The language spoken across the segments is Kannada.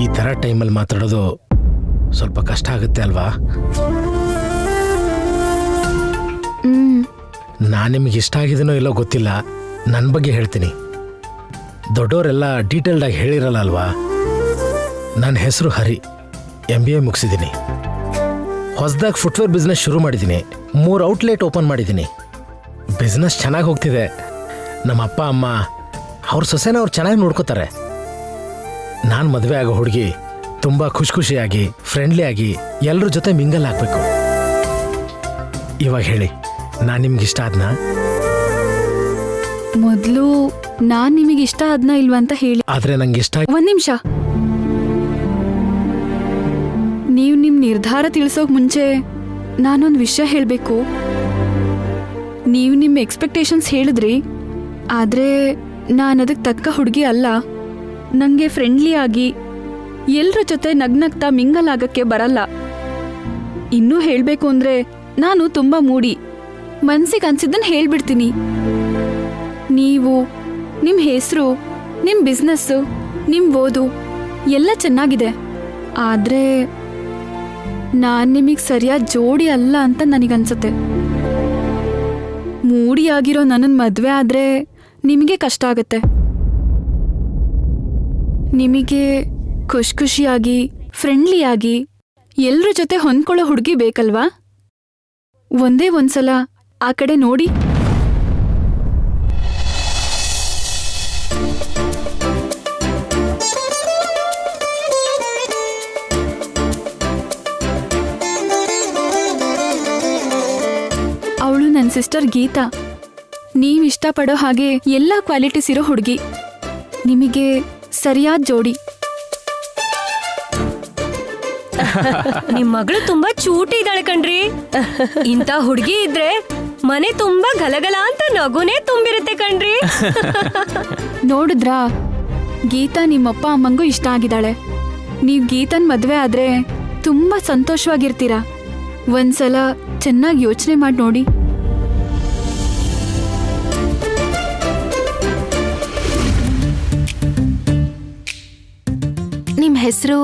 ಈ ಥರ ಟೈಮಲ್ಲಿ ಮಾತಾಡೋದು ಸ್ವಲ್ಪ ಕಷ್ಟ ಆಗುತ್ತೆ ಅಲ್ವಾ? ನಾನು ನಿಮಗೆ ಇಷ್ಟ ಆಗಿದ್ದೀನೋ ಇಲ್ಲೋ ಗೊತ್ತಿಲ್ಲ, ನನ್ನ ಬಗ್ಗೆ ಹೇಳ್ತೀನಿ. ದೊಡ್ಡವರೆಲ್ಲ ಡೀಟೇಲ್ಡಾಗಿ ಹೇಳಿರಲ್ಲ ಅಲ್ವಾ? ನನ್ನ ಹೆಸರು ಹರಿ, MBA ಮುಗಿಸಿದ್ದೀನಿ. ಹೊಸದಾಗಿ ಫುಟ್ವೇರ್ ಬಿಸ್ನೆಸ್ ಶುರು ಮಾಡಿದ್ದೀನಿ. 3 ಔಟ್ಲೆಟ್ ಓಪನ್ ಮಾಡಿದ್ದೀನಿ. ಬಿಸ್ನೆಸ್ ಚೆನ್ನಾಗಿ ಹೋಗ್ತಿದೆ. ನಮ್ಮ ಅಪ್ಪ ಅಮ್ಮ ಅವ್ರ ಸೊಸೆನ ಅವ್ರು ಚೆನ್ನಾಗಿ ನೋಡ್ಕೋತಾರೆ. ನಾನು ಮದುವೆ ಆಗೋ ಹುಡುಗಿ ತುಂಬ ಖುಷಿಯಾಗಿ ಫ್ರೆಂಡ್ಲಿಯಾಗಿ ಎಲ್ಲರ ಜೊತೆ ಮಿಂಗಲ್ ಆಗಬೇಕು. ಇವಾಗ ಹೇಳಿ, ನಾನು ನಿಮ್ಗೆ ಇಷ್ಟ ಆದ್ನಾ? ಮೊದಲು ನಾನು ನಿಮಗೆ ಇಷ್ಟ ಆದ್ನಾ ಇಲ್ವಾ ಅಂತ ಹೇಳಿ. ಆದರೆ ನಂಗೆ ಇಷ್ಟ. ಒಂದು ನಿಮಿಷ, ನೀವು ನಿಮ್ಮ ನಿರ್ಧಾರ ತಿಳಿಸೋಕೆ ಮುಂಚೆ ನಾನೊಂದು ವಿಷಯ ಹೇಳಬೇಕು. ನೀವು ನಿಮ್ಮ ಎಕ್ಸ್ಪೆಕ್ಟೇಷನ್ಸ್ ಹೇಳಿದ್ರಿ, ಆದರೆ ನಾನು ಅದಕ್ಕೆ ತಕ್ಕ ಹುಡುಗಿ ಅಲ್ಲ. ನನಗೆ ಫ್ರೆಂಡ್ಲಿ ಆಗಿ ಎಲ್ಲರ ಜೊತೆ ನಗ್ನಗ್ತಾ ಮಿಂಗಲ್ ಆಗಕ್ಕೆ ಬರಲ್ಲ. ಇನ್ನೂ ಹೇಳಬೇಕು ಅಂದರೆ ನಾನು ತುಂಬ ಮೂಡಿ, ಮನ್ಸಿಗೆ ಅನ್ಸಿದ್ದನ್ನು ಹೇಳ್ಬಿಡ್ತೀನಿ. ನೀವು, ನಿಮ್ಮ ಹೆಸರು, ನಿಮ್ಮ ಬಿಸ್ನೆಸ್ಸು, ನಿಮ್ಮ ಓದು ಎಲ್ಲ ಚೆನ್ನಾಗಿದೆ, ಆದರೆ ನಾನು ನಿಮಗೆ ಸರಿಯಾದ ಜೋಡಿ ಅಲ್ಲ ಅಂತ ನನಗನ್ಸುತ್ತೆ. ಮೂಡಿಯಾಗಿರೋ ನನ್ನನ್ನು ಮದುವೆ ಆದರೆ ನಿಮಗೆ ಕಷ್ಟ ಆಗುತ್ತೆ. ನಿಮಗೆ ಖುಷಿಯಾಗಿ ಫ್ರೆಂಡ್ಲಿಯಾಗಿ ಎಲ್ಲರ ಜೊತೆ ಹೊಂದ್ಕೊಳ್ಳೋ ಹುಡುಗಿ ಬೇಕಲ್ವಾ? ಒಂದೇ ಒಂದ್ಸಲ ಆ ಕಡೆ ನೋಡಿ. ಅವಳು ನನ್ನ ಸಿಸ್ಟರ್ ಗೀತಾ. ನೀವು ಇಷ್ಟಪಡೋ ಹಾಗೆ ಎಲ್ಲ ಕ್ವಾಲಿಟೀಸ್ ಇರೋ ಹುಡುಗಿ, ನಿಮಗೆ ಸರಿಯಾದ ಜೋಡಿ. ನಿಮ್ ಮಗಳು ತುಂಬಾ ಚೂಟಿ ಇದ್ದಾಳೆ ಕಣ್ರಿ. ಇಂಥ ಹುಡುಗಿ ಇದ್ರೆ ಮನೆ ತುಂಬಾ ಗಲಗಲ ಅಂತ ನಗುನೇ ತುಂಬಿರುತ್ತೆ ಕಣ್ರಿ. ನೋಡಿದ್ರಾ, ಗೀತಾ ನಿಮ್ಮಪ್ಪ ಅಮ್ಮಂಗೂ ಇಷ್ಟ ಆಗಿದ್ದಾಳೆ. ನೀವು ಗೀತನ್ ಮದ್ವೆ ಆದ್ರೆ ತುಂಬಾ ಸಂತೋಷವಾಗಿರ್ತೀರಾ. ಒಂದ್ಸಲ ಚೆನ್ನಾಗಿ ಯೋಚನೆ ಮಾಡಿ ನೋಡಿ. ನಿಮ್ ಹೆಸರು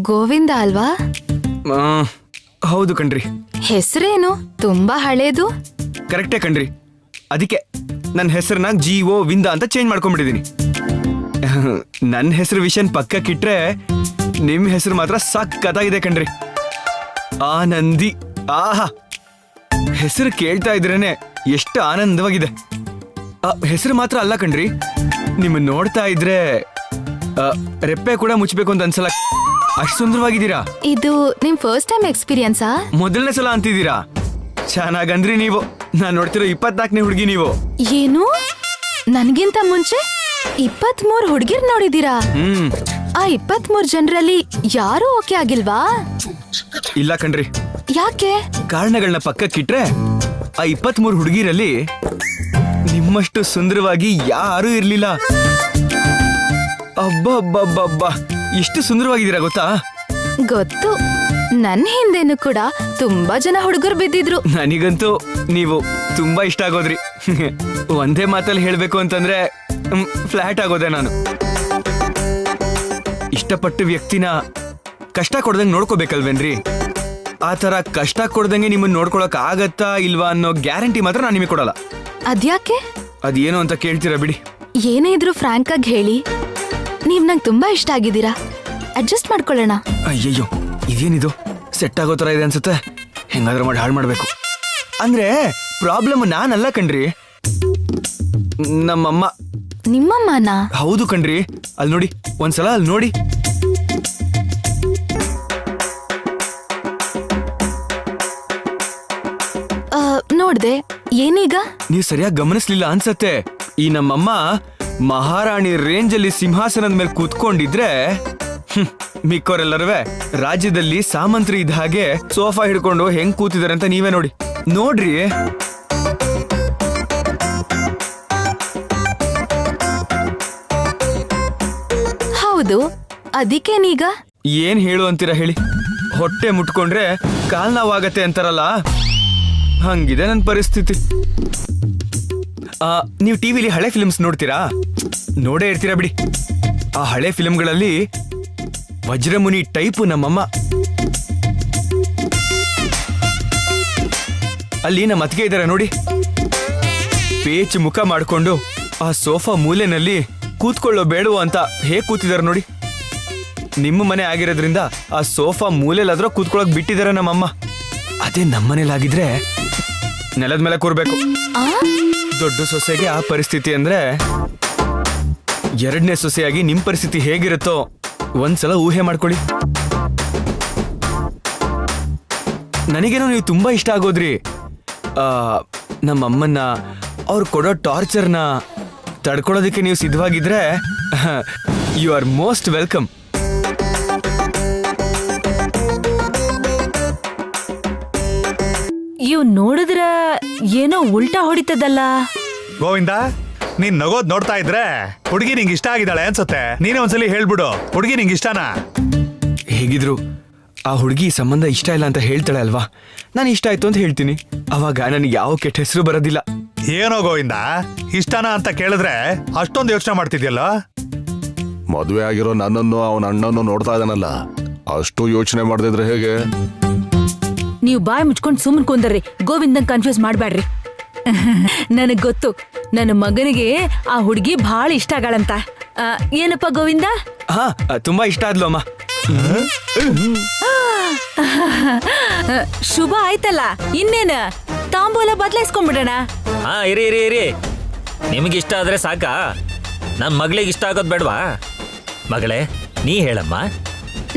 ಗೋವಿಂದ ಅಲ್ವಾ? ಹೌದು ಕಣ್ರಿ. ಹೆಸರೇನು ತುಂಬಾ ಹಳೇದು. ಕರೆಕ್ಟೇ ಕಣ್ರಿ. ಅದಕ್ಕೆ ನನ್ನ ಹೆಸರನ್ನ GO ವಿಂದ ಅಂತ ಚೇಂಜ್ ಮಾಡ್ಕೊಂಡ್ಬಿಟ್ಟಿದ್ದೀನಿ. ನನ್ನ ಹೆಸರು ವಿಷನ್ ಪಕ್ಕಕ್ಕಿಟ್ರೆ ನಿಮ್ಮ ಹೆಸರು ಮಾತ್ರ ಸಕ್ಕತ್ತಾಗಿದೆ ಕಣ್ರಿ. ಆನಂದಿ. ಆಹಾ, ಹೆಸರು ಕೇಳ್ತಾ ಇದ್ರೇನೆ ಎಷ್ಟು ಆನಂದವಾಗಿದೆ. ಹೆಸರು ಮಾತ್ರ ಅಲ್ಲ ಕಣ್ರಿ, ನಿಮ್ಮ ನೋಡ್ತಾ ಇದ್ರೆ ರೆಪ್ಪೆ ಕೂಡ ಮುಚ್ಚಬೇಕು ಅಂತ ಅನ್ಸಲ್ಲ, ಅಷ್ಟು ಸುಂದರವಾಗಿದ್ದೀರಾ. ಇದು ನಿಮ್ ಫಸ್ಟ್ ಟೈಮ್ ಎಕ್ಸ್ಪೀರಿಯನ್ಸಾ? ಮೊದಲನೇ ಸಲ ಅಂತಿದ್ದೀರಾ. ಚೆನ್ನಾಗಂದ್ರಿ ನೀವು. ನಾನ್ ನೋಡ್ತಿರೋ 24ನೇ ಹುಡುಗಿ ನೀವು. ಏನು, ನನ್ಗಿಂತ ಮುಂಚೆ 23 ಹುಡುಗಿರ್ ನೋಡಿದೀರಾ? ಆ 23 ಜನರಲ್ಲಿ ಯಾರು ಓಕೆ ಆಗಿಲ್ವಾ? ಇಲ್ಲ ಕಣ್ರಿ. ಯಾಕೆ? ಕಾರಣಗಳನ್ನ ಪಕ್ಕಕ್ಕಿಟ್ರೆ ಆ 23 ಹುಡುಗಿರಲ್ಲಿ ನಿಮ್ಮಷ್ಟು ಸುಂದರವಾಗಿ ಯಾರೂ ಇರ್ಲಿಲ್ಲ. ಅಬ್ಬಬ್ಬಬ್ಬಬ್ಬಾ, ಎಷ್ಟು ಸುಂದರವಾಗಿದ್ದೀರಾ ಗೊತ್ತಾ? ಗೊತ್ತು, ನನ್ ಹಿಂದೆನೂ ಕೂಡ ತುಂಬಾ ಜನ ಹುಡುಗರು ಬಿದ್ದಿದ್ರು. ನನಗಂತೂ ನೀವು ತುಂಬಾ ಇಷ್ಟ ಆಗೋದ್ರಿ. ಒಂದೇ ಮಾತಲ್ಲಿ ಹೇಳ್ಬೇಕು ಅಂತಂದ್ರೆ ಫ್ಲಾಟ್ ಆಗೋದೆ ನಾನು. ಇಷ್ಟಪಟ್ಟ ವ್ಯಕ್ತಿನ ಕಷ್ಟ ಕೊಡ್ದಂಗೆ ನೋಡ್ಕೋಬೇಕಲ್ವೇನ್ರಿ? ಆ ತರ ಕಷ್ಟ ಕೊಡ್ದಂಗೆ ನಿಮ್ಮನ್ನ ನೋಡ್ಕೊಳಕ್ ಆಗತ್ತಾ ಇಲ್ವಾ ಅನ್ನೋ ಗ್ಯಾರಂಟಿ ಮಾತ್ರ ನಾನು ನಿಮಗೆ ಕೊಡಲ್ಲ. ಅದ್ಯಾಕೆ? ಅದೇನು ಅಂತ ಕೇಳ್ತೀರಾ ಬಿಡಿ. ಏನೇ ಇದ್ರು ಫ್ರಾಂಕ್ ಆಗಿ ಹೇಳಿ. ನೀವ್ ನಂಗೆ ತುಂಬಾ ಇಷ್ಟ ಆಗಿದ್ದೀರಾ, ಅಡ್ಜಸ್ಟ್ ಮಾಡ್ಕೊಳ್ಳೋಣ. ಅಯ್ಯಯ್ಯೋ, ಇದೇನಿದು ಸೆಟ್ ಆಗೋ ತರ ಇದೆ ಅನ್ಸುತ್ತೆ. ಹೆಂಗಾದ್ರೂ ಮಾಡಿ ಹಾಳು ಮಾಡ್ಬೇಕು. ಅಂದ್ರೆ ಪ್ರಾಬ್ಲಮ್ ನಾನಲ್ಲ ಕಣ್ರಿ, ನಮ್ಮಮ್ಮ. ನಿಮ್ಮಮ್ಮನ? ಹೌದು ಕಣ್ರಿ. ಅಲ್ಲಿ ನೋಡಿ, ಒಂದ್ಸಲ ಅಲ್ಲಿ ನೋಡಿ. ನೋಡ್ದೆ, ಏನೀಗ? ನೀವು ಸರಿಯಾಗಿ ಗಮನಿಸ್ಲಿಲ್ಲ ಅನ್ಸತ್ತೆ. ಈ ನಮ್ಮಮ್ಮ ಮಹಾರಾಣಿ ರೇಂಜಲ್ಲಿ ಸಿಂಹಾಸನದ ಮೇಲೆ ಕೂತ್ಕೊಂಡಿದ್ರೆ ಮಿಕ್ಕೋರೆಲ್ಲರೂ ರಾಜ್ಯದಲ್ಲಿ ಸಾಮಂತ್ರಿ ಇದ್ದ ಹಾಗೆ ಸೋಫಾ ಹಿಡ್ಕೊಂಡು ಹೆಂಗ್ ಕೂತಿದಾರೆ ಅಂತ ನೀವೇ ನೋಡಿ. ನೋಡ್ರಿ. ಹೌದು, ಅದಕ್ಕೇನೀಗ? ಏನ್ ಹೇಳು ಅಂತೀರಾ ಹೇಳಿ? ಹೊಟ್ಟೆ ಮುಟ್ಕೊಂಡ್ರೆ ಕಾಲ್ ನೋವಾಗತ್ತೆ ಅಂತಾರಲ್ಲ, ಹಂಗಿದೆ ನನ್ನ ಪರಿಸ್ಥಿತಿ. ನೀವು ಟಿವಿಲಿ ಹಳೆ ಫಿಲ್ಮ್ಸ್ ನೋಡ್ತೀರಾ? ನೋಡೇ ಇರ್ತೀರಾ ಬಿಡಿ. ಆ ಹಳೆ ಫಿಲ್ಮ್ಗಳಲ್ಲಿ ವಜ್ರಮುನಿ ಟೈಪು ನಮ್ಮಮ್ಮ. ಅಲ್ಲಿ ನಮ್ಮ ಅತ್ತಿಗೆ ಇದ್ದಾರೆ ನೋಡಿ, ಪೇಚ್ ಮುಖ ಮಾಡ್ಕೊಂಡು ಆ ಸೋಫಾ ಮೂಲೆನಲ್ಲಿ ಕೂತ್ಕೊಳ್ಳೋ ಬೇಡವೋ ಅಂತ ಹೇಗೆ ಕೂತಿದ್ದಾರೆ ನೋಡಿ. ನಿಮ್ಮ ಮನೆ ಆಗಿರೋದ್ರಿಂದ ಆ ಸೋಫಾ ಮೂಲೆಲಾದ್ರೂ ಕೂತ್ಕೊಳ್ಳೋಕೆ ಬಿಟ್ಟಿದ್ದಾರೆ ನಮ್ಮಮ್ಮ. ಅದೇ ನಮ್ಮನೇಲಾಗಿದ್ರೆ ನೆಲದ ಮೇಲೆ ಕೂರ್ಬೇಕು. ದೊಡ್ಡ ಸೊಸೆಗೆ ಆ ಪರಿಸ್ಥಿತಿ ಅಂದ್ರೆ ಎರಡನೇ ಸೊಸೆಯಾಗಿ ನಿಮ್ ಪರಿಸ್ಥಿತಿ ಹೇಗಿರುತ್ತೋ ಒಂದ್ಸಲ ಊಹೆ ಮಾಡ್ಕೊಳ್ಳಿ. ನನಗೇನೋ ನೀವು ತುಂಬಾ ಇಷ್ಟ ಆಗೋದ್ರಿ. ನಮ್ಮಮ್ಮನ್ನ ಅವ್ರು ಕೊಡೋ ಟಾರ್ಚರ್ನ ತಡ್ಕೊಳ್ಳೋದಕ್ಕೆ ನೀವು ಸಿದ್ಧವಾಗಿದ್ರೆ ಯು ಆರ್ ಮೋಸ್ಟ್ ವೆಲ್ಕಮ್. ಇವ್ ನೋಡಿದ್ರ ಏನೋ ಉಲ್ಟಾ ಹೊಡಿತದಲ್ಲ. ಗೋವಿಂದ, ನೀನ್ ನಗೋದ್ ನೋಡ್ತಾ ಇದ್ರೆ ಹುಡುಗಿ ನಿಂಗೆ ಇಷ್ಟ ಆಗಿದ್ದಾಳೆ ಅನ್ಸುತ್ತೆ. ನೀನೇ ಒಂದ್ಸಲಿ ಹೇಳ್ಬಿಡು, ಹುಡುಗಿ ನಿಂಗೆ ಇಷ್ಟನಾ? ಹೇಗಿದ್ರು ಆ ಹುಡುಗಿ ಸಂಬಂಧ ಇಷ್ಟ ಇಲ್ಲ ಅಂತ ಹೇಳ್ತಾಳೆ ಅಲ್ವಾ, ನಾನು ಇಷ್ಟ ಆಯ್ತು ಅಂತ ಹೇಳ್ತೀನಿ. ಅವಾಗ ನನಗೆ ಯಾವ ಕೆಟ್ಟ ಹೆಸರು ಬರೋದಿಲ್ಲ. ಏನೋ ಗೋವಿಂದ, ಇಷ್ಟನಾ ಅಂತ ಕೇಳಿದ್ರೆ ಅಷ್ಟೊಂದು ಯೋಚನೆ ಮಾಡ್ತಿದ್ಯಲ್ಲ. ಮದುವೆ ಆಗಿರೋ ನನ್ನನ್ನು ಅವನ ಅಣ್ಣನ್ನು ನೋಡ್ತಾ ಇದ್ದಾನಲ್ಲ, ಅಷ್ಟು ಯೋಚನೆ ಮಾಡ್ದಿದ್ರೆ ಹೇಗೆ? ನೀವು ಬಾಯ್ ಮುಚ್ಕೊಂಡ್ ಸುಮ್ಮನ್ ಕುಂದರ್ರಿ, ಗೋವಿಂದನ್ ಕನ್ಫ್ಯೂಸ್ ಮಾಡ್ಬ್ಯಾಡ್ರಿ. ನನಗ್ ಗೊತ್ತು, ನನ್ನ ಮಗನಿಗೆ ಆ ಹುಡುಗಿ ಬಹಳ ಇಷ್ಟ ಆಗಳಂತ. ಏನಪ್ಪ ಗೋವಿಂದ? ಹಾ, ತುಂಬಾ ಇಷ್ಟ ಆದ್ಲು ಅಮ್ಮ. ಶುಭ ಆಯ್ತಲ್ಲ, ಇನ್ನೇನ ತಾಂಬೂಲ ಬದಲಾಯಿಸ್ಕೊಂಡ್ಬಿಡೋಣ. ಹಾ, ಇರಿ, ನಿಮ್ಗೆ ಇಷ್ಟ ಆದ್ರೆ ಸಾಕಾ? ನನ್ನ ಮಗಳಿಗೆ ಇಷ್ಟ ಆಗೋದು ಬೇಡವಾ? ಮಗಳೇ, ನೀ ಹೇಳಮ್ಮ.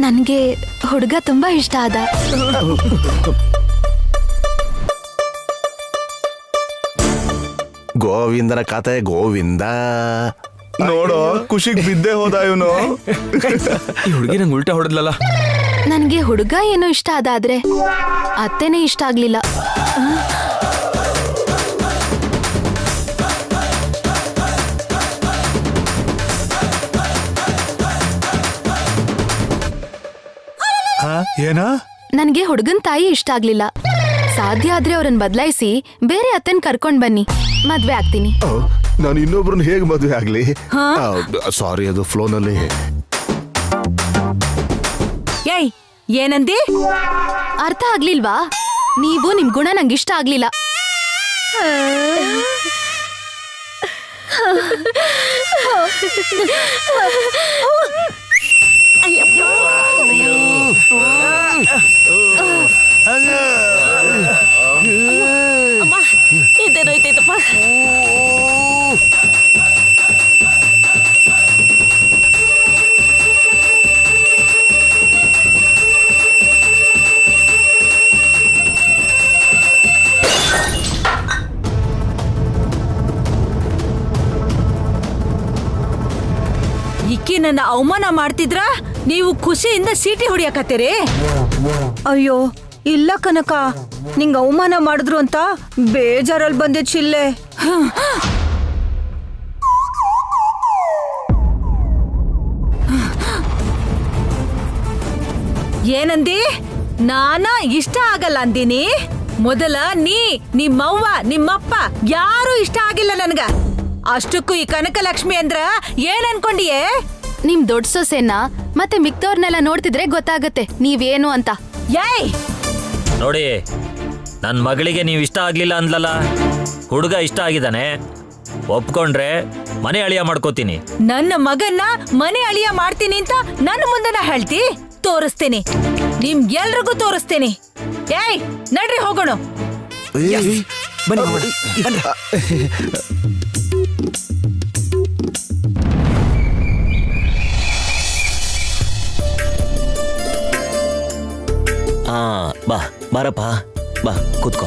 ನನ್ಗೆ ಹುಡುಗ ತುಂಬಾ ಇಷ್ಟ ಆದ. ಗೋವಿಂದನ ಕತೆ ಗೋವಿಂದ. ನೋಡೋ, ಖುಷಿಗ್ ಬಿದ್ದೆ ಹೋದ ಇವನು. ಈ ಹುಡುಗಿ ನಂಗೆ ಉಲ್ಟಾ ಹೊಡೆದ್ಲಲ್ಲ. ನನ್ಗೆ ಹುಡುಗ ಏನೋ ಇಷ್ಟ ಆದ, ಆದ್ರೆ ಅತ್ತೆನೇ ಇಷ್ಟ ಆಗ್ಲಿಲ್ಲ. ಏನ? ನನ್ಗೆ ಹುಡುಗನ್ ತಾಯಿ ಇಷ್ಟ ಆಗ್ಲಿಲ್ಲ. ಸಾಧ್ಯ ಆದ್ರೆ ಅವ್ರನ್ನ ಬದಲಾಯಿಸಿ ಬೇರೆ ಅತ್ತೆನ್ ಕರ್ಕೊಂಡ್ ಬನ್ನಿ, ಮದ್ವೆ ಆಗ್ತೀನಿ. ನಾನು ಇನ್ನೊಬ್ರನ್ನ ಹೇಗ್ ಮದುವೆ ಆಗ್ಲಿ? ಸಾರಿ, ಅದು ಫ್ಲೋನಲ್ಲಿ. ಏಯ್, ಏನಂದಿ? ಅರ್ಥ ಆಗ್ಲಿಲ್ವಾ? ನೀವು ನಿಮ್ ಗುಣ ನಂಗೆ ಇಷ್ಟ ಆಗ್ಲಿಲ್ಲ. ಇದೇನೋಯ್ತೈತಪ್ಪ. ಇಕ್ಕಿ ನನ್ನ ಅವಮಾನ ಮಾಡ್ತಿದ್ರ, ನೀವು ಖುಷಿಯಿಂದ ಸೀಟಿ ಹೊಡಿಯಕತ್ತೀರಿ? ಅಯ್ಯೋ ಇಲ್ಲ ಕನಕ, ನಿಂಗ ಅವಮಾನ ಮಾಡಿದ್ರು ಅಂತ ಬೇಜಾರಲ್ಲಿ ಬಂದಿದ್ ಶಿಲ್ಲೆ. ಏನಂದಿ? ನಾನ ಇಷ್ಟ ಆಗಲ್ಲ ಅಂದಿನಿ? ಮೊದಲ ನಿಮ್ಮವ್ವ ನಿಮ್ಮಪ್ಪ ಯಾರು ಇಷ್ಟ ಆಗಿಲ್ಲ ನನ್ಗ. ಅಷ್ಟಕ್ಕೂ ಈ ಕನಕಲಕ್ಷ್ಮಿ ಅಂದ್ರ ಏನ್ ಅನ್ಕೊಂಡಿಯೇ? ನಿಮ್ ದೊಡ್ಡ ಸೊಸೆನ ಮತ್ತೆ ಮಿಕ್ತವ್ರನ್ನೆಲ್ಲ ನೋಡ್ತಿದ್ರೆ ಗೊತ್ತಾಗತ್ತೆ ನೀವೇನು ಅಂತ. ಏಯ್, ನೋಡಿ, ನನ್ನ ಮಗಳಿಗೆ ನೀವು ಇಷ್ಟ ಆಗ್ಲಿಲ್ಲ ಅಂದ್ಲಲ್ಲ, ಹುಡುಗ ಇಷ್ಟ ಆಗಿದ್ದಾನೆ. ಒಪ್ಕೊಂಡ್ರೆ ಮನೆ ಅಳಿಯ ಮಾಡ್ಕೋತೀನಿ. ನನ್ನ ಮಗನ್ನ ಮನೆ ಅಳಿಯ ಮಾಡ್ತೀನಿ ಅಂತ ನನ್ನ ಮುಂದೆನ ಹೇಳ್ತಿ? ತೋರಿಸ್ತೀನಿ, ನಿಮ್ಗೆಲ್ರಿಗೂ ತೋರಿಸ್ತೀನಿ. ಏಯ್, ನಡ್ರಿ ಹೋಗೋಣ. ಬನ್ನಿ. ಬಾರಪ್ಪ, ಬಾ ಕೂತ್ಕೋ.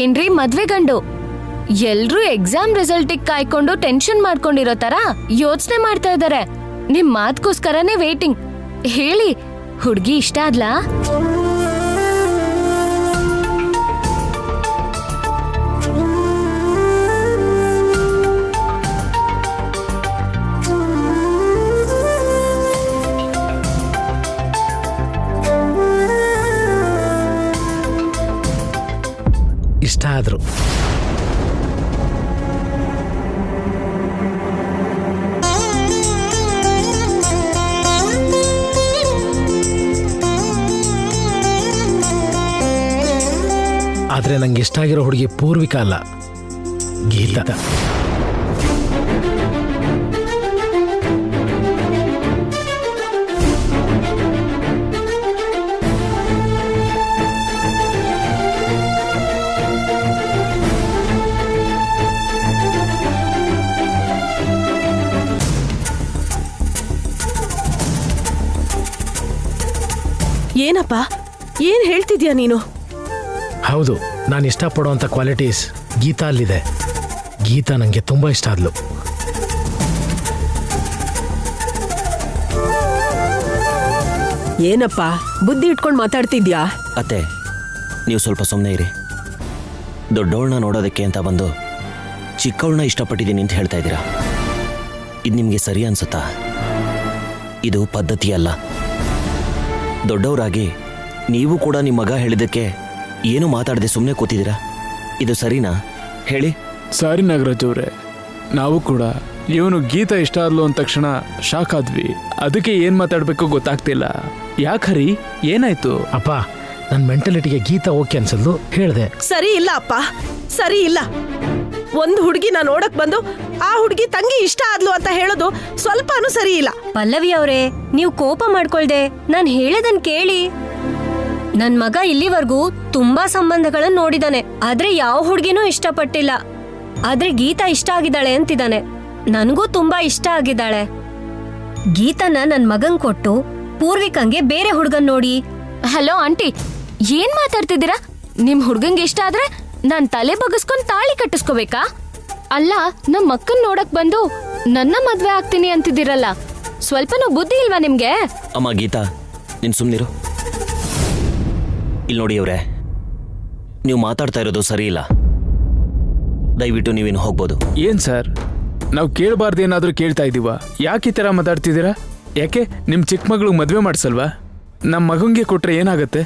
ಏನ್ರಿ ಮದ್ವೆ ಗಂಡು, ಎಲ್ರೂ ಎಕ್ಸಾಮ್ ರಿಸಲ್ಟಿಗೆ ಕಾಯ್ಕೊಂಡು ಟೆನ್ಷನ್ ಮಾಡ್ಕೊಂಡಿರೋ ತರ ಯೋಚನೆ ಮಾಡ್ತಾ ಇದಾರೆ. ನಿಮ್ ಮಾತ್ಗೋಸ್ಕರನೇ ವೇಟಿಂಗ್. ಹೇಳಿ, ಹುಡ್ಗಿ ಇಷ್ಟ ಆದ್ಲಾ? ಆದ್ರು. ಆದ್ರೆ ನಂಗೆ ಇಷ್ಟ ಆಗಿರೋ ಹುಡುಗಿ ಪೂರ್ವಿಕಾ ಅಲ್ಲ, ಗೀತಾ. ಏನಪ್ಪ, ಏನ್ ಹೇಳ್ತಿದ್ಯಾ ನೀನು? ಹೌದು, ನಾನು ಇಷ್ಟಪಡುವಂಥ ಕ್ವಾಲಿಟೀಸ್ ಗೀತಾ ಅಲ್ಲಿದೆ. ಗೀತಾ ನನಗೆ ತುಂಬ ಇಷ್ಟ ಆದ್ಲು. ಏನಪ್ಪ ಬುದ್ಧಿ ಇಟ್ಕೊಂಡು ಮಾತಾಡ್ತಿದ್ಯಾ? ಅತ್ತೆ, ನೀವು ಸ್ವಲ್ಪ ಸುಮ್ಮನೆ ಇರಿ. ದೊಡ್ಡವಳನ್ನ ನೋಡೋದಕ್ಕೆ ಅಂತ ಬಂದು ಚಿಕ್ಕವಳನ್ನ ಇಷ್ಟಪಟ್ಟಿದ್ದೀನಿ ಅಂತ ಹೇಳ್ತಾ ಇದ್ದೀರಾ. ಇದು ನಿಮಗೆ ಸರಿ ಅನ್ಸುತ್ತಾ? ಇದು ಪದ್ಧತಿ ಅಲ್ಲ. ದೊಡ್ಡವರಾಗಿ ನೀವು ಕೂಡ ನಿಮ್ಮ ಮಗ ಹೇಳಿದ್ದಕ್ಕೆ ಏನು ಮಾತಾಡದೆ ಸುಮ್ಮನೆ ಕೂತಿದ್ದೀರಾ. ಇದು ಸರಿನಾ ಹೇಳಿ? ಸಾರಿ ನಾಗರಾಜ್ ಅವರೇ, ನಾವು ಕೂಡ ಇವನು ಗೀತಾ ಇಷ್ಟ ಆದ್ಲು ಅಂದ ತಕ್ಷಣ ಶಾಕ್ ಆದ್ವಿ. ಅದಕ್ಕೆ ಏನ್ ಮಾತಾಡ್ಬೇಕು ಗೊತ್ತಾಗ್ತಿಲ್ಲ. ಯಾಕೆ ಹರಿ, ಏನಾಯ್ತು? ಅಪ್ಪ, ನನ್ನ ಮೆಂಟಾಲಿಟಿಗೆ ಗೀತಾ ಓಕೆ ಅನ್ಸಲ್ದು ಹೇಳ್ದೆ. ಸರಿ ಇಲ್ಲ ಅಪ್ಪ, ಸರಿ ಇಲ್ಲ. ಒಂದು ಹುಡುಗಿನ ನೋಡಕ್ ಬಂದು ಆ ಹುಡುಗಿ ತಂಗಿ ಇಷ್ಟ ಆದ್ಲು ಅಂತ ಹೇಳೋದು ಸ್ವಲ್ಪನೂ ಸರಿ ಇಲ್ಲ. ಪಲ್ಲವಿ ಅವರೇ, ನೀವು ಕೋಪ ಮಾಡ್ಕೊಳ್ದೆ ನಾನು ಹೇಳದನ್ ಕೇಳಿ. ನನ್ ಮಗ ಇಲ್ಲಿವರೆಗೂ ತುಂಬಾ ಸಂಬಂಧಗಳನ್ನ ನೋಡಿದಾನೆ, ಆದ್ರೆ ಯಾವ ಹುಡುಗಿನೂ ಇಷ್ಟಪಟ್ಟಿಲ್ಲ. ಆದ್ರೆ ಗೀತಾ ಇಷ್ಟ ಆಗಿದ್ದಾಳೆ ಅಂತಿದ್ದಾನೆ. ನನಗೂ ತುಂಬಾ ಇಷ್ಟ ಆಗಿದ್ದಾಳೆ. ಗೀತನ ನನ್ ಮಗನ್ ಕೊಟ್ಟು ಪೂರ್ವಿಕಂಗೆ ಬೇರೆ ಹುಡುಗನ್ ನೋಡಿ. ಹಲೋ ಆಂಟಿ, ಏನ್ ಮಾತಾಡ್ತಿದ್ದೀರಾ? ನಿಮ್ ಹುಡ್ಗಂಗೆ ಇಷ್ಟ ಆದ್ರೆ ನಾನ್ ತಲೆ ಬಗ್ಗಿಸ್ಕೊಂಡ್ ತಾಳಿ ಕಟ್ಟಿಸ್ಕೋಬೇಕಾ? ಅಲ್ಲ, ನಮ್ ಮಕ್ಕನ್ ನೋಡಕ್ ಬಂದು ನನ್ನ ಮದ್ವೆ ಆಗ್ತೀನಿ ಅಂತಿದ್ದೀರಲ್ಲ, ಸ್ವಲ್ಪನೂ ಬುದ್ಧಿ ಇಲ್ವಾ ನಿಮ್ಗೆ? ಅಮ್ಮ ಗೀತಾ, ನೀನು ಸುಮ್ಮನಿರು. ಇಲ್ಲಿ ನೋಡಿ ಅವ್ರೆ, ನೀವು ಮಾತಾಡ್ತಾ ಇರೋದು ಸರಿ ಇಲ್ಲ. ದಯವಿಟ್ಟು ನೀವೇನು ಹೋಗ್ಬೋದು. ಏನ್ ಸರ್, ನಾವು ಕೇಳಬಾರ್ದು ಏನಾದ್ರೂ ಕೇಳ್ತಾ ಇದೀವ? ಯಾಕೆ ಈ ತರ ಮಾತಾಡ್ತಿದ್ದೀರಾ? ಯಾಕೆ ನಿಮ್ ಚಿಕ್ಕ ಮಗಳು ಮದ್ವೆ ಮಾಡ್ಸಲ್ವಾ? ನಮ್ಮ ಮಗಂಗೆ ಕೊಟ್ರೆ ಏನಾಗತ್ತೆ?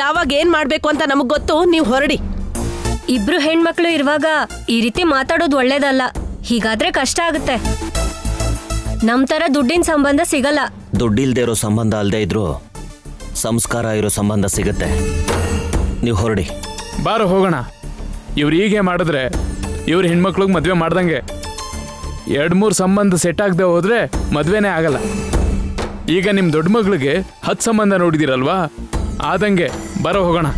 ಯಾವಾಗ ಏನ್ ಮಾಡ್ಬೇಕು ಅಂತ ನಮಗ್ ಗೊತ್ತು, ನೀವು ಹೊರಡಿ. ಇಬ್ರು ಹೆಣ್ಮಕ್ಳು ಇರುವಾಗ ಈ ರೀತಿ ಮಾತಾಡೋದು ಒಳ್ಳೇದಲ್ಲ. ಹೀಗಾದ್ರೆ ಕಷ್ಟ ಆಗುತ್ತೆ. ನಮ್ ತರ ದುಡ್ಡಿನ ಸಂಬಂಧ ಸಿಗಲ್ಲ. ದುಡ್ಡಿಲ್ದೇ ಇರೋ ಸಂಬಂಧ ಅಲ್ಲದೆ ಇದ್ರು ಸಂಸ್ಕಾರ ಇರೋ ಸಂಬಂಧ ಸಿಗುತ್ತೆ. ನೀವು ಹೊರಡಿ. ಬಾರೋ ಹೋಗೋಣ. ಇವ್ರು ಹೀಗೆ ಮಾಡಿದ್ರೆ ಇವ್ರ ಹೆಣ್ಮಕ್ಳಿಗೆ ಮದ್ವೆ ಮಾಡ್ದಂಗೆ. 2-3 ಸಂಬಂಧ ಸೆಟ್ ಆಗದೆ ಹೋದ್ರೆ ಮದ್ವೆನೇ ಆಗಲ್ಲ. ಈಗ ನಿಮ್ ದೊಡ್ಡ ಮಗಳಿಗೆ 10 ಸಂಬಂಧ ನೋಡಿದಿರಲ್ವಾ, ಆದಂಗೆ. ಬರೋ ಹೋಗೋಣ.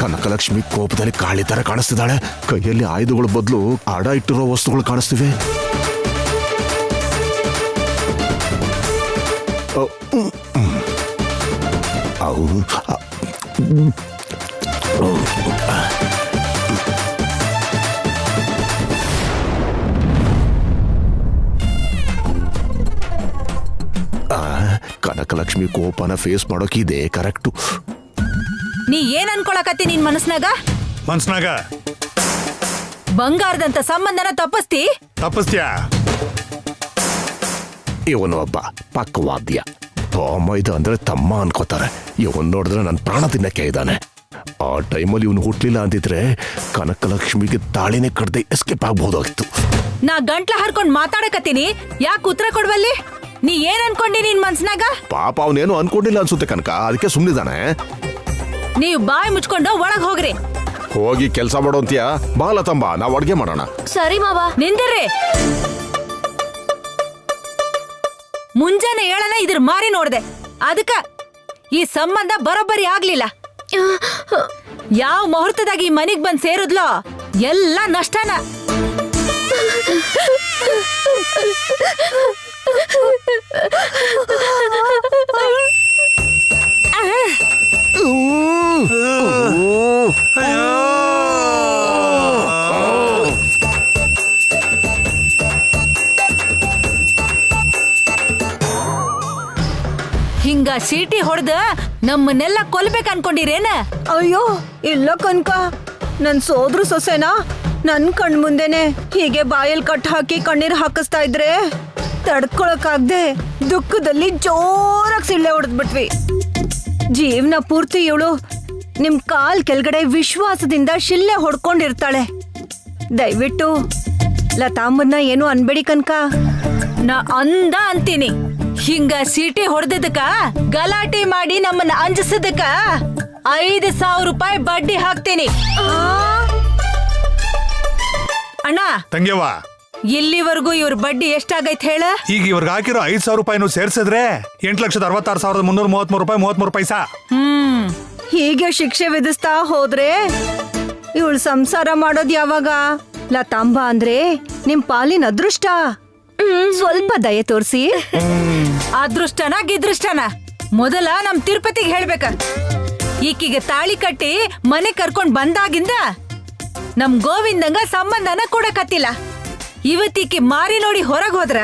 ಕನಕಲಕ್ಷ್ಮಿ ಕೋಪದಲ್ಲಿ ಕಾಳಿ ತರ ಕಾಣಿಸ್ತಿದ್ದಾಳೆ. ಕೈಯಲ್ಲಿ ಆಯುಧಗಳ ಬದಲು ಅಡ ಇಟ್ಟಿರೋ ವಸ್ತುಗಳು ಕಾಣಿಸ್ತಿವೆ. ಕನಕಲಕ್ಷ್ಮಿ ಕೋಪನ ಫೇಸ್ ಮಾಡೋಕೆ ಇದೆ ಕರೆಕ್ಟು. ನೀ ಏನ್ ಅನ್ಕೊಳಕತ್ತಿ ನಿನ್ ಮನಸ್ನಾಗ ಬಂಗಾರದಂತ ಸಂಬಂಧನ ತಪ್ಪಿಸ್ತ್ಯಾ? ಇವನು ಒಬ್ಬ ಪಕ್ಕವಾದ್ಯ. ಇದು ಅಂದ್ರೆ ತಮ್ಮ ಅನ್ಕೋತಾರೆ. ಇವನ್ ನೋಡಿದ್ರೆ ನನ್ನ ಪ್ರಾಣ ತಿನ್ನಕ್ಕೆ ಇದ್ದಾನೆ. ಆ ಟೈಮಲ್ಲಿ ಇವನು ಹುಟ್ಲಿಲ್ಲ ಅಂತಿದ್ರೆ ಕನಕಲಕ್ಷ್ಮಿಗೆ ತಾಳಿನೇ ಕಡ್ದೆ ಎಸ್ಕೇಪ್ ಆಗ್ಬಹುದಾಗಿತ್ತು. ನಾ ಗಂಟ್ಲ ಹರ್ಕೊಂಡ್ ಮಾತಾಡಕತ್ತೀನಿ, ಯಾಕೆ ಉತ್ತರ ಕೊಡ್ವಲ್ಲಿ? ನೀ ಏನ್ ಅನ್ಕೊಂಡಿ ನಿನ್ ಮನ್ಸ್ನಾಗ? ಪಾಪ ಅವನೇನು ಅನ್ಕೊಂಡಿಲ್ಲ ಅನ್ಸುತ್ತೆ ಕನಕ, ಅದಕ್ಕೆ ಸುಮ್ಮನಿದ್ದಾನೆ. ನೀವು ಬಾಯಿ ಮುಚ್ಕೊಂಡು ಒಳಗ್ ಹೋಗ್ರಿ. ಹೋಗಿ ಕೆಲಸ ಮಾಡೋ ಅಂತೀಯ? ಬಾ ಲತಂಬ, ನಾವು ಅಡ್ಗೆ ಮಾಡೋಣ. ಸರಿ ಮಾವ. ನಿಂದಿರ್ರಿ. ಮುಂಜಾನೆ ಹೇಳನ ಇದ್ರ ಮಾರಿ ನೋಡ್ದೆ, ಅದಕ್ಕ ಈ ಸಂಬಂಧ ಬರೋಬ್ಬರಿ ಆಗ್ಲಿಲ್ಲ. ಯಾವ ಮುಹೂರ್ತದಾಗ ಈ ಮನಿಗ್ ಬಂದ್ ಸೇರುದ್ಲೋ ಎಲ್ಲ ನಷ್ಟನ. ಹಿಂಗ ಸೀಟಿ ಹೊಡೆದ ನಮ್ಮನ್ನೆಲ್ಲ ಕೊಲ್ಬೇಕ ಅನ್ಕೊಂಡಿರೇನ? ಅಯ್ಯೋ ಇಲ್ಲ ಕನ್ಕ, ನನ್ ಸೋದ್ರು ಸೊಸೆನಾ ನನ್ ಕಣ್ ಮುಂದೆನೆ ಹೀಗೆ ಬಾಯಲ್ಲಿ ಕಟ್ ಹಾಕಿ ಕಣ್ಣೀರ್ ಹಾಕಿಸ್ತಾ ಇದ್ರೆ ತಡ್ಕೊಳಕ್ಕಾಗ್ದೆ ದುಃಖದಲ್ಲಿ ಜೋರಾಗಿ ಸಿಳ್ಳೆ ಹೊಡೆದ್ಬಿಟ್ವಿ. ಜೀವನ ಪೂರ್ತಿ ಇವಳು ನಿಮ್ ಕಾಲ್ ಕೆಳಗಡೆ ವಿಶ್ವಾಸದಿಂದ ಶಿಲ್ಲೆ ಹೊಡ್ಕೊಂಡಿರ್ತಾಳೆ. ದಯವಿಟ್ಟು ಲತಾಂಬನ್ನ ಏನು ಅನ್ಬೇಡಿ ಕನ್ಕ. ನಾ ಅಂದ ಅಂತೀನಿ. ಹಿಂಗ ಸೀಟಿ ಹೊಡೆದಕ್ಕ ಗಲಾಟೆ ಮಾಡಿ ನಮ್ಮನ್ನ ಅಂಜಿಸದಕ್ಕ 5,000 ರೂಪಾಯಿ ಬಡ್ಡಿ ಹಾಕ್ತೀನಿ. ಅಣ್ಣ ತಂಗ್ಯವ್ವ, ಇಲ್ಲಿವರೆಗೂ ಇವ್ರ ಬಡ್ಡಿ ಎಷ್ಟಾಗೈತ್ ಹೇಳ? ಈಗ ಇವ್ರಿಗೆ ಹಾಕಿರೋ 5,000 ರೂಪಾಯಿನೂ ಸೇರ್ಸಿದ್ರೆ 8,66,333 ರೂಪಾಯಿ 33 ಪೈಸಾ. ಹೀಗೆ ಶಿಕ್ಷೆ ವಿಧಿಸ್ತಾ ಹೋದ್ರೆ ಇವಳು ಸಂಸಾರ ಮಾಡೋದ್ ಯಾವಾಗ? ಲತಾಂಬ ಅಂದ್ರೆ ನಿಮ್ ಪಾಲಿನ ಅದೃಷ್ಟ. ಸ್ವಲ್ಪ ದಯೆ ತೋರಿಸಿ. ಅದೃಷ್ಟನ ಗಿದೃಷ್ಟನ ಮೊದಲ ನಮ್ ತಿರುಪತಿಗೆ ಹೇಳ್ಬೇಕ. ಈಕಿಗೆ ತಾಳಿ ಕಟ್ಟಿ ಮನೆ ಕರ್ಕೊಂಡ್ ಬಂದಾಗಿಂದ ನಮ್ ಗೋವಿಂದಂಗ ಸಂಬಂಧನ ಕೊಡಕತ್ತಿಲ್ಲ. ಇವತ್ತೀಕಿ ಮಾರಿ ನೋಡಿ ಹೊರಗ್ ಹೋದ್ರ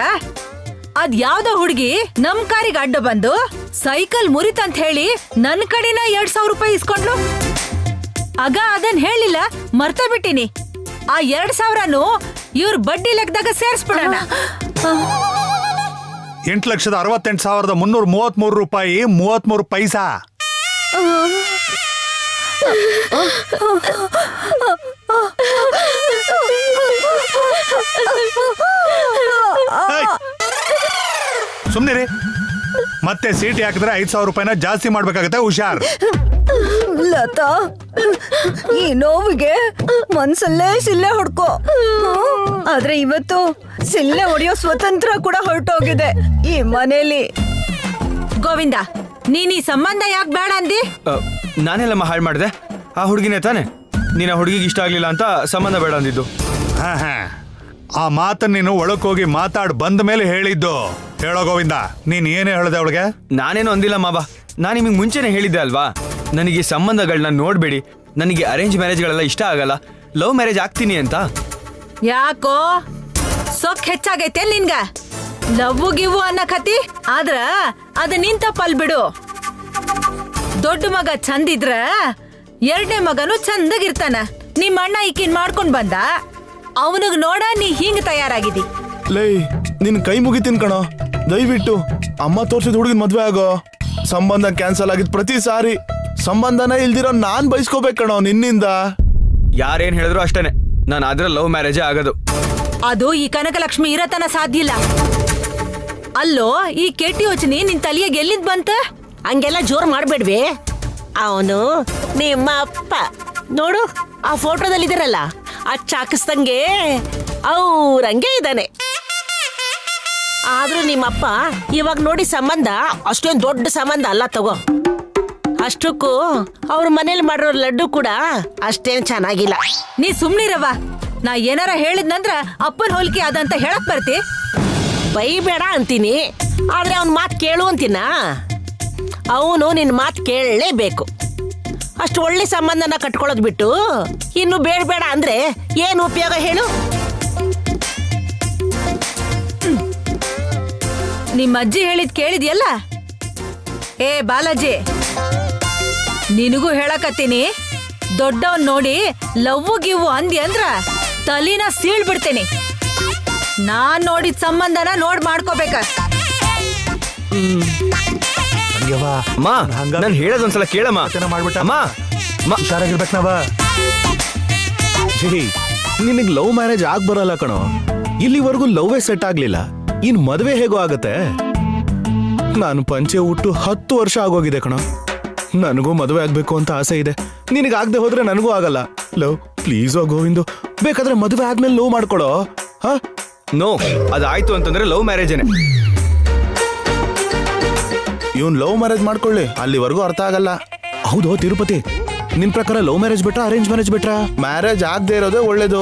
ಅದ್ ಯಾವ್ದೋ ಹುಡುಗಿ ನಮ್ ಕಾರಿಗೆ ಅಡ್ಡ ಬಂದು ಸೈಕಲ್ ಮುರಿತಂತ ಹೇಳಿ ನನ್ ಕಡೆನ 2,000 ರೂಪಾಯಿ ಇಸ್ಕೊಂಡ್ಲು. ಆಗ ಅದನ್ ಹೇಳಿಲ್ಲ, ಮರ್ತ ಬಿಟ್ಟಿನಿ. ಆ 2,000ನು ಇವ್ರ ಬಡ್ಡಿ ಲೆಕ್ಕದಾಗ ಸೇರ್ಸ್ಬಿಡೋಣ. 8,68,333 ರೂಪಾಯಿ 33 ಪೈಸಾ. ಸುಮ್ನಿರಿ. ಮತ್ತೆ ಸೀಟಿ ಹಾಕಿದ್ರೆ 5,000 ರೂಪಾಯಿನ ಜಾಸ್ತಿ ಮಾಡ್ಬೇಕಾಗತ್ತೆ, ಹುಷಾರ್. ಲತಾ, ಈ ನೋವಿಗೆ ಮನ್ಸಲ್ಲೇ ಸಿಲ್ಲೆ ಹೊಡ್ಕೋ. ಆದ್ರೆ ಇವತ್ತು ಸಿಲ್ಲೆ ಹೊಡೆಯೋ ಸ್ವತಂತ್ರ ಕೂಡ ಹೊರಟೋಗಿದೆ ಈ ಮನೇಲಿ. ಗೋವಿಂದ, ನೀನ್ ಈ ಸಂಬಂಧ ಯಾಕೆ ಬೇಡ ಅಂದಿ? ನಾನೆಲ್ಲಮ್ಮ ಹಾಳು ಮಾಡಿದೆ? ಆ ಹುಡುಗಿನೇ ತಾನೆ? ನೀನು ಆ ಹುಡುಗಿಗೆ ಇಷ್ಟ ಆಗ್ಲಿಲ್ಲ ಅಂತ ಸಂಬಂಧ ಬೇಡ ಅಂದಿದ್ದು. ಆ ಮಾತನ್ನ ನೀನು ಒಳಕ್ ಹೋಗಿ ಮಾತಾಡ್ ಬಂದ ಮೇಲೆ ಹೇಳಿದ್ದು. ಹೇಳೋ ಗೋವಿಂದ, ನೀನ್ ಏನೇ ಹೇಳ್ದೆ ಅವಳಿಗೆ? ನಾನೇನು ಅಂದಿಲ್ಲ ಮಾವ. ನಾನು ನಿಮಗೆ ಮುಂಚೆನೆ ಹೇಳಿದ್ದೆ ಅಲ್ವಾ, ನನಗೆ ಸಂಬಂಧಗಳನ್ನ ನೋಡ್ಬೇಡಿ, ನನಗೆ ಅರೇಂಜ್ ಮ್ಯಾರೇಜ್ಗಳೆಲ್ಲ ಇಷ್ಟ ಆಗಲ್ಲ, ಲವ್ ಮ್ಯಾರೇಜ್ ಆಗ್ತೀನಿ ಅಂತ. ಯಾಕೋ ಸೊಕ್ ಹೆಚ್ಚಾಗೈತೆ ನಿನ್ಗ? ಲವ್ವು ಗಿವ್ವು ಅನ್ನಕತಿ. ಆದ್ರ ಅದ ನಿಂತ ಪಲ್ ಬಿಡು. ದೊಡ್ಡ ಮಗ ಚಂದಿದ್ರ 2ನೇ ಮಗನು ಚಂದಗಿರ್ತಾನ. ನಿಮ್ಮ ಅಣ್ಣ ಈಕಿನ್ ಮಾಡ್ಕೊಂಡ್ ಬಂದ, ಅವನಿಗ್ ನೋಡ ನೀ ಹಿಂಗ್ ತಯಾರಾಗಿದಿ. ಲೈ, ನಿನ್ ಕೈ ಮುಗಿತೀನಿ ಕಣೋ. ದಯವಿಟ್ಟು ಅಮ್ಮ ತೋರ್ಸಿದ ಹುಡುಗಿನ ಮದ್ವೆ ಆಗೋ. ಸಂಬಂಧ ಕ್ಯಾನ್ಸಲ್ ಆಗಿದ್ ಪ್ರತಿ ಸಾರಿ ಸಂಬಂಧನ ಇಲ್ದಿರೋ ನಾನ್ ಬಯಸ್ಕೋಬೇಕು ಕಣೋ ನಿನ್ನಿಂದ. ಯಾರೇನ್ ಹೇಳಿದ್ರು ಅಷ್ಟೇನೆ, ನಾನು ಆದ್ರೆ ಲವ್ ಮ್ಯಾರೇಜೇ ಆಗೋದು. ಅದು ಈ ಕನಕಲಕ್ಷ್ಮಿ ಇರತನ ಸಾಧ್ಯ ಇಲ್ಲ. ಅಲ್ಲೋ, ಈ ಕೆಟ್ಟ ಯೋಚನೆ ನಿನ್ ತಲೆಯಾಗ ಎಲ್ಲಿಂದ ಬಂತ? ಹಂಗೆಲ್ಲ ಜೋರ್ ಮಾಡ್ಬೇಡ್ವಿ. ಅವನು ನಿಮ್ಮ ಅಪ್ಪ ನೋಡು, ಆ ಫೋಟೋದಲ್ಲಿದ್ದೀರಲ್ಲ, ಅಚ್ಚ ಹಾಕಿಸ್ದಂಗೆ ಅವ್ರಂಗೆ ಇದ್ದಾನೆ. ಆದ್ರೂ ನಿಮ್ಮಪ್ಪ ಇವಾಗ ನೋಡಿ ಸಂಬಂಧ ಅಷ್ಟೊಂದು ದೊಡ್ಡ ಸಂಬಂಧ ಅಲ್ಲ ತಗೋ. ಅಷ್ಟಕ್ಕೂ ಅವ್ರ ಮನೇಲಿ ಮಾಡಿರೋ ಲಡ್ಡು ಕೂಡ ಅಷ್ಟೇನ್ ಚೆನ್ನಾಗಿಲ್ಲ. ನೀ ಸುಮ್ನಿರವ. ನಾ ಏನಾರ ಹೇಳಿದ್ನಂದ್ರ ಅಪ್ಪನ ಹೋಲಿಕೆ ಅದಂತ ಹೇಳಕ್ ಬರ್ತಿ? ಬೈಬೇಡ ಅಂತೀನಿ, ಆದ್ರೆ ಅವನ್ ಮಾತು ಕೇಳು ಅಂತೀನ. ಅವನು ನಿನ್ ಮಾತು ಕೇಳಲೇಬೇಕು. ಅಷ್ಟು ಒಳ್ಳೆ ಸಂಬಂಧನ ಕಟ್ಕೊಳ್ಳೋದ್ ಬಿಟ್ಟು ಇನ್ನು ಬೇಡ ಅಂದ್ರೆ ಏನು ಉಪಯೋಗ ಹೇಳು? ನಿಮ್ಮ ಅಜ್ಜಿ ಹೇಳಿದ್ ಕೇಳಿದ್ಯಲ್ಲ? ಏ ಬಾಲಾಜಿ, ನಿನಗೂ ಹೇಳಕತ್ತೀನಿ, ದೊಡ್ಡವನ್ ನೋಡಿ ಲವ್ವು ಗಿವ್ವು ಅಂದಿ ಅಂದ್ರ ತಲಿನ ಸೀಳ್ ಬಿಡ್ತೇನೆ. ನಾನ್ ನೋಡಿದ ಸಂಬಂಧನ ನೋಡ್ ಮಾಡ್ಕೋಬೇಕ. ನಾನು ಹೇಳೋದೊಂದ್ಸಲ ಕೇಳಮ್ಮ. ಹುಷಾರಾಗಿರ್ಬೇಕು ನಾವ. ನಿನಗ್ ಲವ್ ಮ್ಯಾರೇಜ್ ಆಗ್ ಬರಲ್ಲ ಕಣೋ. ಇಲ್ಲಿವರೆಗೂ ಲವ್ವೇ ಸೆಟ್ ಆಗ್ಲಿಲ್ಲ, ಇನ್ ಮದ್ವೆ ಹೇಗೋ ಆಗತ್ತೆ? ನಾನು ಪಂಚೆ ಹುಟ್ಟು 10 ವರ್ಷ ಆಗೋಗಿದೆ ಕಣೋ. ನನಗೂ ಮದುವೆ ಆಗ್ಬೇಕು ಅಂತ ಆಸೆ ಇದೆ. ನಿನಗಾಗದೆ ಹೋದ್ರೆ ನನಗೂ ಆಗಲ್ಲ. ಲವ್ ಪ್ಲೀಸ್ ಗೋವಿಂದು, ಬೇಕಾದ್ರೆ ಮದುವೆ ಆದ್ಮೇಲೆ ಲವ್ ಮಾಡ್ಕೊಳೋ. ಹಾ ನೋ, ಅದಾಯ್ತು ಅಂತಂದ್ರೆ ಲವ್ ಮ್ಯಾರೇಜೇನೆ. ಇವನ್ ಲವ್ ಮ್ಯಾರೇಜ್ ಮಾಡ್ಕೊಳ್ಳಿ, ಅಲ್ಲಿವರೆಗೂ ಅರ್ಥ ಆಗಲ್ಲ. ಹೌದು ತಿರುಪತಿ, ನಿನ್ ಪ್ರಕಾರ love marriage better arrange marriage better? Marriage ಆಗದೆ ಇರೋದೇ ಒಳ್ಳೇದು.